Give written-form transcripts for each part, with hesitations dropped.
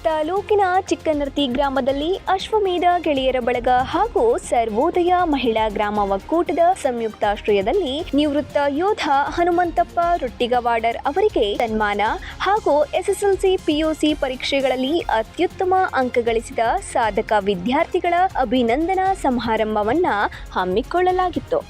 ತಾಲೂಕಿನ ಚಿಕ್ಕನರ್ತಿ ಗ್ರಾಮದಲ್ಲಿ ಅಶ್ವಮೇಧ ಗೆಳೆಯರ ಬಳಗ ಹಾಗೂ ಸರ್ವೋದಯ ಮಹಿಳಾ ಗ್ರಾಮ ಒಕ್ಕೂಟದ ಸಂಯುಕ್ತಾಶ್ರಯದಲ್ಲಿ ನಿವೃತ್ತ ಯೋಧ ಹನುಮಂತಪ್ಪ ರೊಟ್ಟಿಗವಾಡರ್ ಅವರಿಗೆ ಸನ್ಮಾನ ಹಾಗೂ ಎಸ್ಎಸ್ಎಲ್ಸಿ ಪಿಯುಸಿ ಪರೀಕ್ಷೆಗಳಲ್ಲಿ ಅತ್ಯುತ್ತಮ ಅಂಕ ಗಳಿಸಿದ ಸಾಧಕ ವಿದ್ಯಾರ್ಥಿಗಳ ಅಭಿನಂದನಾ ಸಮಾರಂಭವನ್ನ ಹಮ್ಮಿಕೊಳ್ಳಲಾಗಿತ್ತು.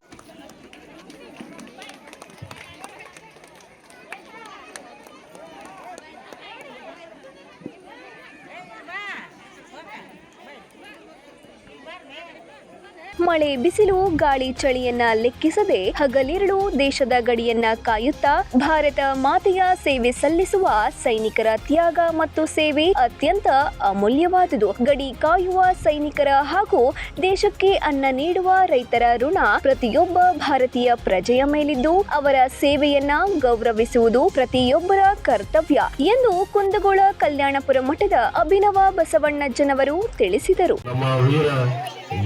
ಮಳೆ ಬಿಸಿಲು ಗಾಳಿ ಚಳಿಯನ್ನ ಲೆಕ್ಕಿಸದೆ ಹಗಲಿರುಳು ದೇಶದ ಗಡಿಯನ್ನ ಕಾಯುತ್ತಾ ಭಾರತ ಮಾತೆಯ ಸೇವೆ ಸಲ್ಲಿಸುವ ಸೈನಿಕರ ತ್ಯಾಗ ಮತ್ತು ಸೇವೆ ಅತ್ಯಂತ ಅಮೂಲ್ಯವಾದುದು. ಗಡಿ ಕಾಯುವ ಸೈನಿಕರ ಹಾಗೂ ದೇಶಕ್ಕೆ ಅನ್ನ ನೀಡುವ ರೈತರ ಋಣ ಪ್ರತಿಯೊಬ್ಬ ಭಾರತೀಯ ಪ್ರಜೆಯ ಮೇಲಿದ್ದು ಅವರ ಸೇವೆಯನ್ನ ಗೌರವಿಸುವುದು ಪ್ರತಿಯೊಬ್ಬರ ಕರ್ತವ್ಯ ಎಂದು ಕುಂದಗೋಳ ಕಲ್ಯಾಣಪುರ ಮಠದ ಅಭಿನವ ಬಸವಣ್ಣಜ್ಜನವರು ತಿಳಿಸಿದರು.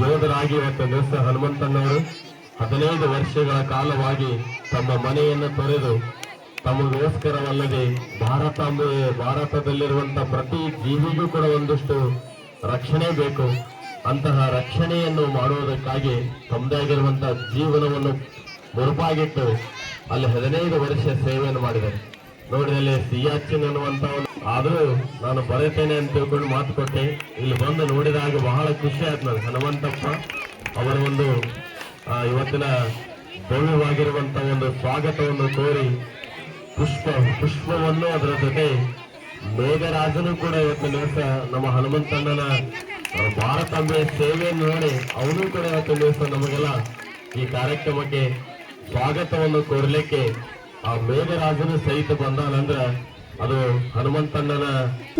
ಯೋಧರಾಗಿ ಇವತ್ತು ದಿವಸ ಹನುಮಂತಣ್ಣವರು 15 ವರ್ಷಗಳ ಕಾಲವಾಗಿ ತಮ್ಮ ಮನೆಯನ್ನು ತೊರೆದು ತಮಗೋಸ್ಕರವಲ್ಲದೆ ಭಾರತದಲ್ಲಿರುವಂತಹ ಪ್ರತಿ ಜೀವಿಗೂ ಕೂಡ ಒಂದಷ್ಟು ರಕ್ಷಣೆ ಬೇಕು. ಅಂತಹ ರಕ್ಷಣೆಯನ್ನು ಮಾಡುವುದಕ್ಕಾಗಿ ತಮ್ಮದೇ ಆಗಿರುವಂತಹ ಜೀವನವನ್ನು ಮುಡುಪಾಗಿಟ್ಟು ಅಲ್ಲಿ 15 ವರ್ಷ ಸೇವೆಯನ್ನು ಮಾಡಿದ್ದಾರೆ. ನೋಡಿ, ಅಲ್ಲಿ ಸಿಯಾಚಿನ್ ಅನ್ನುವಂತ ಆದರೂ ನಾನು ಬರೆತೇನೆ ಅಂತ ತಿಳ್ಕೊಂಡು ಮಾತು ಕೊಟ್ಟೆ. ಇಲ್ಲಿ ಬಂದು ನೋಡಿದಾಗ ಬಹಳ ಖುಷಿ ಆಯ್ತು ನನಗೆ. ಹನುಮಂತಪ್ಪ ಅವರ ಒಂದು ಇವತ್ತಿನ ಭವ್ಯವಾಗಿರುವಂತಹ ಒಂದು ಸ್ವಾಗತವನ್ನು ಕೋರಿ ಪುಷ್ಪವನ್ನು ಅದರ ಜೊತೆ ಮೇಘರಾಜನು ಕೂಡ ಇವತ್ತಿನ ದಿವಸ ನಮ್ಮ ಹನುಮಂತಣ್ಣನ ಭಾರತಾಂಬೆಯ ಸೇವೆಯನ್ನು ನೋಡಿ ಅವನು ಕೂಡ ಇವತ್ತಿನ ದಿವಸ ನಮಗೆಲ್ಲ ಈ ಕಾರ್ಯಕ್ರಮಕ್ಕೆ ಸ್ವಾಗತವನ್ನು ಕೋರಲಿಕ್ಕೆ ಆ ಮೇಘರಾಜನು ಸಹಿತ ಬಂದಾನಂದ್ರ ಅದು ಹನುಮಂತಣ್ಣನ.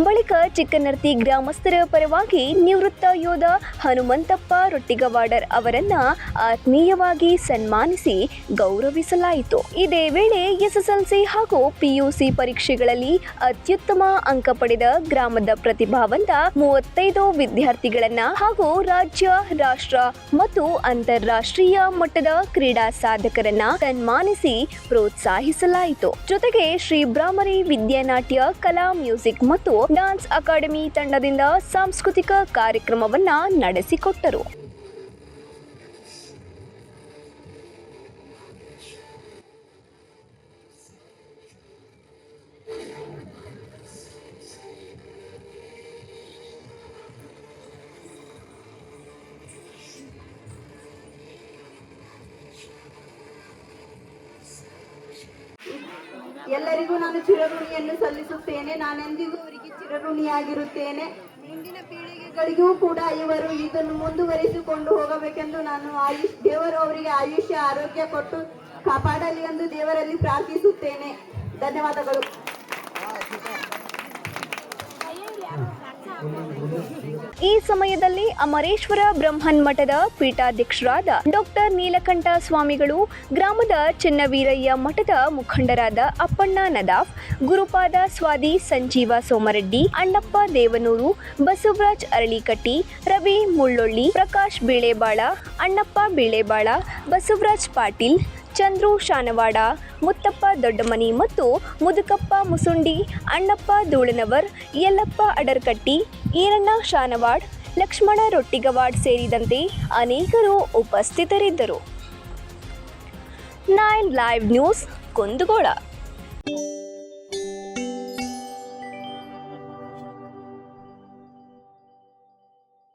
ಬಳಿಕ ಚಿಕ್ಕನರ್ತಿ ಗ್ರಾಮಸ್ಥರ ಪರವಾಗಿ ನಿವೃತ್ತ ಯೋಧ ಹನುಮಂತಪ್ಪ ರೊಟ್ಟಿಗವಾಡರ್ ಅವರನ್ನ ಆತ್ಮೀಯವಾಗಿ ಸನ್ಮಾನಿಸಿ ಗೌರವಿಸಲಾಯಿತು. ಇದೇ ವೇಳೆ ಎಸ್ಎಸ್ಎಲ್ಸಿ ಹಾಗೂ ಪಿಯುಸಿ ಪರೀಕ್ಷೆಗಳಲ್ಲಿ ಅತ್ಯುತ್ತಮ ಅಂಕ ಪಡೆದ ಗ್ರಾಮದ ಪ್ರತಿಭಾವಂತ 35 ವಿದ್ಯಾರ್ಥಿಗಳನ್ನ ಹಾಗೂ ರಾಜ್ಯ, ರಾಷ್ಟ್ರ ಮತ್ತು ಅಂತಾರಾಷ್ಟ್ರೀಯ ಮಟ್ಟದ ಕ್ರೀಡಾ ಸಾಧಕರನ್ನ ಸನ್ಮಾನಿಸಿ ಪ್ರೋತ್ಸಾಹಿಸಲಾಯಿತು. ಜೊತೆಗೆ ಶ್ರೀ ಬ್ರಾಹ್ಮರಿ ವಿದ್ಯಾನಾಟ್ಯ ಕಲಾ, ಮ್ಯೂಸಿಕ್ ಮತ್ತು ಡಾನ್ಸ್ ಅಕಾಡೆಮಿ ತಂಡದಿಂದ ಸಾಂಸ್ಕೃತಿಕ ಕಾರ್ಯಕ್ರಮವನ್ನ ನಡೆಸಿಕೊಟ್ಟರು. ಎಲ್ಲರಿಗೂ ನಾನು ಚಿರಋಣಿಯನ್ನು ಸಲ್ಲಿಸುತ್ತೇನೆ. ನಾನೆಂದಿಗೂ ಅವರಿಗೆ ಚಿರಋಣಿಯಾಗಿರುತ್ತೇನೆ. ಮುಂದಿನ ಪೀಳಿಗೆಗಳಿಗೂ ಕೂಡ ಇವರು ಇದನ್ನು ಮುಂದುವರಿಸಿಕೊಂಡು ಹೋಗಬೇಕೆಂದು ನಾನು ದೇವರು ಅವರಿಗೆ ಆಯುಷ್ಯ ಆರೋಗ್ಯ ಕೊಟ್ಟು ಕಾಪಾಡಲಿ ಎಂದು ದೇವರಲ್ಲಿ ಪ್ರಾರ್ಥಿಸುತ್ತೇನೆ. ಧನ್ಯವಾದಗಳು. ಈ ಸಮಯದಲ್ಲಿ ಅಮರೇಶ್ವರ ಬ್ರಹ್ಮನ್ ಮಠದ ಪೀಠಾಧ್ಯಕ್ಷರಾದ ಡಾಕ್ಟರ್ ನೀಲಕಂಠ ಸ್ವಾಮಿಗಳು, ಗ್ರಾಮದ ಚೆನ್ನವೀರಯ್ಯ ಮಠದ ಮುಖಂಡರಾದ ಅಪ್ಪಣ್ಣ ನದಾಫ್, ಗುರುಪಾದ ಸ್ವಾದಿ ಸಂಜೀವ ಸೋಮರೆಡ್ಡಿ, ಅಣ್ಣಪ್ಪ ದೇವನೂರು, ಬಸವರಾಜ್ ಅರಳಿಕಟ್ಟಿ, ರವಿ ಮುಳ್ಳೊಳ್ಳಿ, ಪ್ರಕಾಶ್ ಬೇಳೆಬಾಳ, ಅಣ್ಣಪ್ಪ ಬೇಳೆಬಾಳ, ಬಸವರಾಜ್ ಪಾಟೀಲ್, ಚಂದ್ರು ಶಾನವಾಡ, ಮುತ್ತಪ್ಪ ದೊಡ್ಡಮನಿ ಮತ್ತು ಮುದುಕಪ್ಪ ಮುಸುಂಡಿ, ಅಣ್ಣಪ್ಪ ಧೂಳನವರ್, ಯಲ್ಲಪ್ಪ ಅಡರ್ಕಟ್ಟಿ, ಈರಣ್ಣ ಶಾನವಾಡ್, ಲಕ್ಷ್ಮಣ ರೊಟ್ಟಿಗವಾಡ್ ಸೇರಿದಂತೆ ಅನೇಕರು ಉಪಸ್ಥಿತರಿದ್ದರು. 9 ಲೈವ್ ನ್ಯೂಸ್, ಕುಂದಗೋಳ.